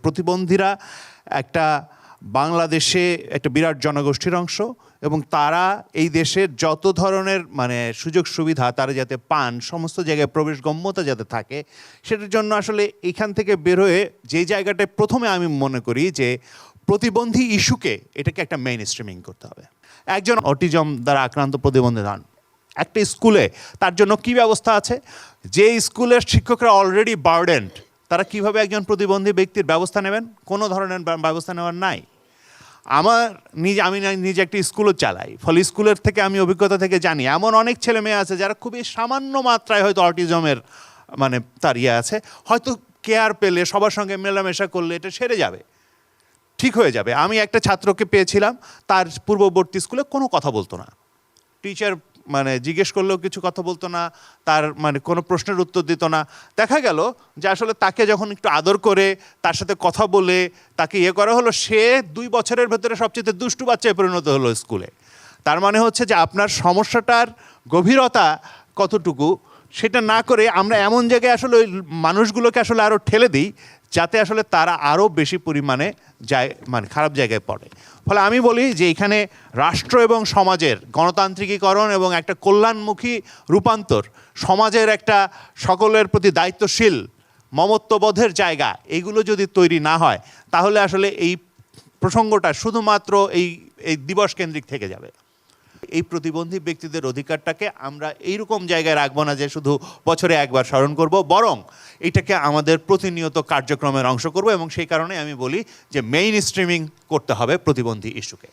প্রতিবন্ধীরা একটা বাংলাদেশে একটা বিরাট জনগোষ্ঠীর অংশ এবং তারা এই দেশের যত ধরনের মানে সুযোগ সুবিধা তারা যাতে পান, সমস্ত জায়গায় প্রবেশগম্যতা যাতে থাকে, সেটার জন্য আসলে এখান থেকে বের হয়ে যে জায়গাটায় প্রথমে আমি মনে করি যে প্রতিবন্ধী ইস্যুকে এটাকে একটা মেইন স্ট্রিমিং করতে হবে। একজন অটিজম দ্বারা আক্রান্ত প্রতিবন্ধী হন, একটা স্কুলে তার জন্য কি ব্যবস্থা আছে? যে স্কুলের শিক্ষকরা অলরেডি বার্ডেন্ড, তারা কিভাবে একজন প্রতিবন্ধী ব্যক্তির ব্যবস্থা নেবেন? কোনো ধরনের ব্যবস্থা নেওয়ার নাই। আমি নিজে একটি স্কুলও চালাই, ফলে স্কুলের থেকে আমি অভিজ্ঞতা থেকে জানি এমন অনেক ছেলে মেয়ে আছে যারা খুবই সামান্য মাত্রায় হয়তো অটিজমের মানে তার আছে, হয়তো কেয়ার পেলে সবার সঙ্গে মেলামেশা করলে এটা সেরে যাবে, ঠিক হয়ে যাবে। আমি একটা ছাত্রকে পেয়েছিলাম, তার পূর্ববর্তী স্কুলে কোনো কথা বলতো না, টিচার মানে জিজ্ঞেস করলেও কিছু কথা বলতো না, তার মানে কোনো প্রশ্নের উত্তর দিত না। দেখা গেল যে আসলে তাকে যখন একটু আদর করে তার সাথে কথা বলে তাকে করা হলো, সে 2 বছরের ভেতরে সবচেয়ে দুষ্টু বাচ্চায় পরিণত হলো স্কুলে। তার মানে হচ্ছে যে আপনার সমস্যাটার গভীরতা কতটুকু সেটা না করে আমরা এমন জায়গায় আসলে ওই মানুষগুলোকে আসলে আরও ঠেলে দিই যাতে আসলে তারা আরও বেশি পরিমাণে যায় মানে খারাপ জায়গায় পড়ে। ফলে আমি বলি যে এখানে রাষ্ট্র এবং সমাজের গণতান্ত্রিকীকরণ এবং একটা কল্যাণমুখী রূপান্তর, সমাজের একটা সকলের প্রতি দায়িত্বশীল মমত্ববোধের জায়গা, এগুলো যদি তৈরি না হয় তাহলে আসলে এই প্রসঙ্গটা শুধুমাত্র এই দিবস কেন্দ্রিক থেকে যাবে। এই প্রতিবন্ধী ব্যক্তিদের অধিকারটাকে আমরা এইরকম জায়গায় রাখবো না যে শুধু বছরে একবার স্মরণ করব, বরং এটাকে আমাদের প্রতিনিয়ত কার্যক্রমের অংশ করব। এবং সেই কারণে আমি বলি যে মেইন স্ট্রিমিং করতে হবে প্রতিবন্ধী ইস্যুকে।